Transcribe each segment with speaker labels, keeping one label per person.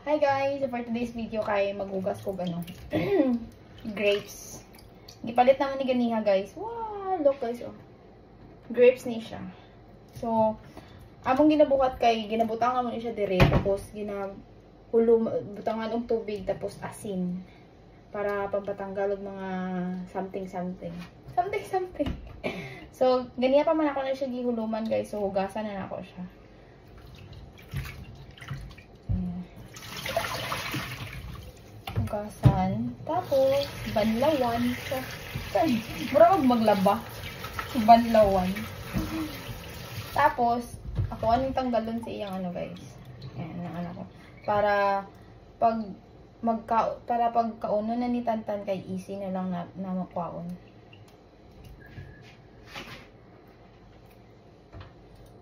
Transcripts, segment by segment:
Speaker 1: Hi guys! For today's video kay maghugas ko grapes. Gipalit naman ni ganiha guys. Wow! Look guys oh. Grapes ni siya. So, among ginabuhat kay ginabutangan mo ni siya dire tapos butangan og tubig tapos asin para pampatanggal og mga something. So, ganiya pa man ako na siya gihuluman guys. So, hugasan na ako siya. Hugasan. Tapos, banlawan. So, mura maglaba. Banlawan. Tapos, ako anong tanggalon sa iyang guys. Ayan, ang anak ko. Para pag kauno na ni Tantan kay easy na lang na makwaon.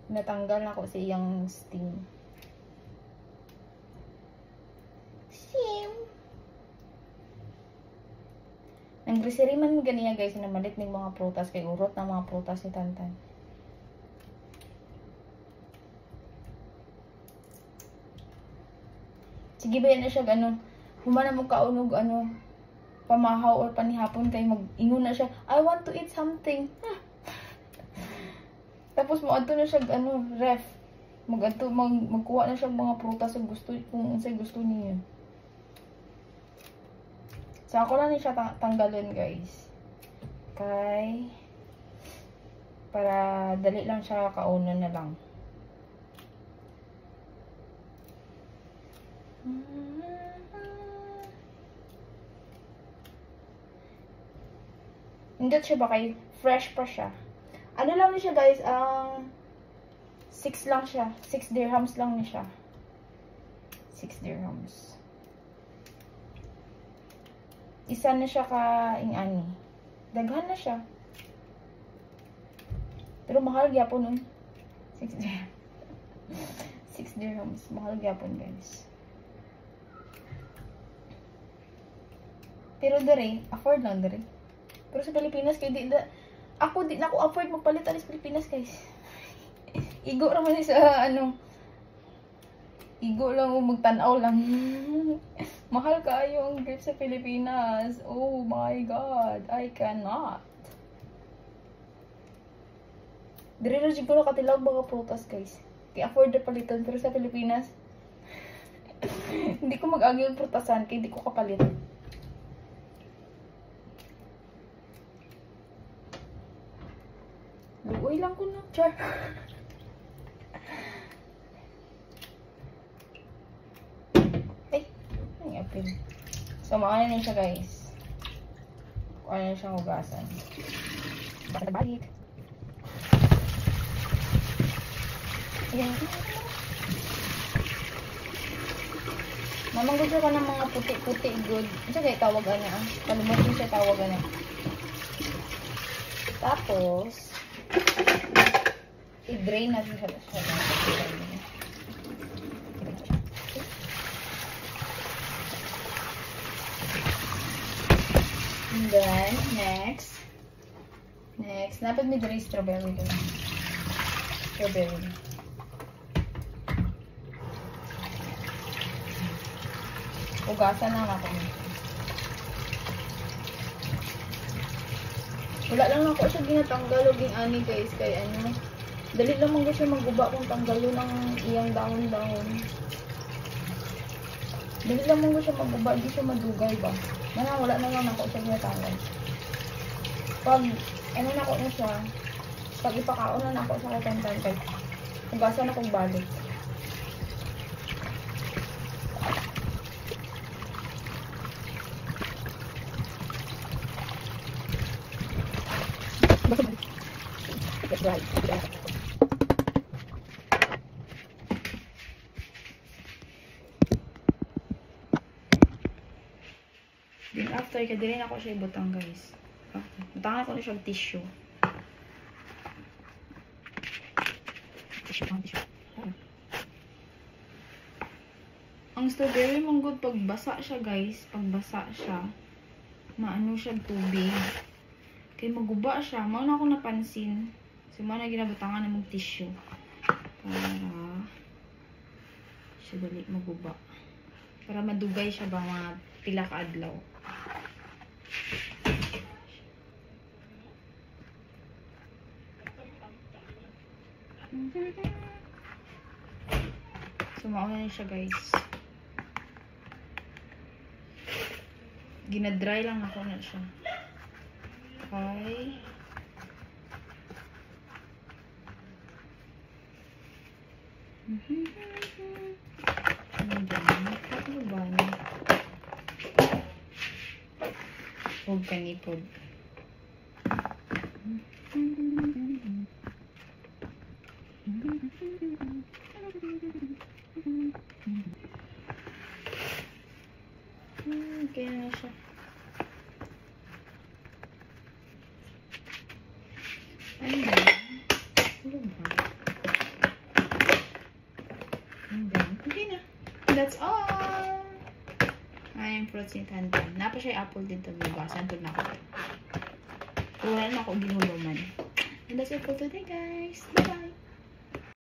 Speaker 1: Natanggal na ko sa iyang sting. Ang grocery man ganiya guys na malit ng mga prutas kay urot ng mga prutas ni Tantan. Sige ba yan na siya humana mo kaunog pamahaw or panihapon kay mag-ingon na siya, I want to eat something. Tapos mo adto na siya ref. Magkuha na siya mga prutas kung unsay gusto niya. So ako lang ni siya tanggalon guys. Para dali lang siya kauno na lang. Indot siya ba kay fresh pa siya. Ano lang ni siya guys, 6 lang siya. 6 dirhams lang ni siya. 6 dirhams. Isa na siya ka-ingani. Daghan na siya. Pero mahal gyapon 6 dirhams. 6 dirhams. Mahal gyapon guys. Pero dere, afford lang dere. Pero sa Pilipinas kay di na ako afford magpalit alis Pilipinas guys. Igo naman sa igo lang o magtanaw lang. Mahal kaayo ang grapes sa Pilipinas. Oh my god, I cannot. Dire na siguro katilaw mga prutas guys. Kaya afford na palitan pero sa Pilipinas hindi ko mag-agi yung prutasan kaya hindi ko kapalit. Luoy lang ko na. Char. Ay. Ay, apil. So, maano na siya, guys. Kung ano na siyang hugasan. Balik. Ayan. Mamang gusto ka ng mga puti-puti good. Ito kayo tawagan niya. Kalimutin siya tawagan niya. Tapos, i-drain natin siya. And then, next, dapat may dry strawberry ko lang. Strawberry. Ugasan lang ako. Wala lang ako siya ginatanggal o ani guys kay dali lang man siya maguba kung tanggalo ng iyang dahon-dahon. Dali lang man siya maguba, di siya madugay ba. Wala na lang ako siya ginatanggal. Pag na ako na siya, pag ipakaon na ako sa katantan kay hugasan akong balik. Right. Then after, kadiri na ako siya ibutang guys. Butangan ko na siya tissue. Ang strawberry mong good pag basa siya guys. Pag basa siya, maano siya tubig. Kaya maguba siya. Mauna ako napansin. So, mana ginabutangan ng tissue para siya dali maguba. Para madugay siya ba mga pila ka adlaw. So, mauna na siya, guys. Ginadry lang ako na siya. Okay. Ano ba niya? Huwag kanipod. Kaya na siya. Ano ba? Ano ba? Okay na. That's all. Ay, yung fruits ni Tantan. Napa siya apple din ito. Bigasan ito na ako. Wala na ako ginuluman. And that's it for today, guys. Bye-bye.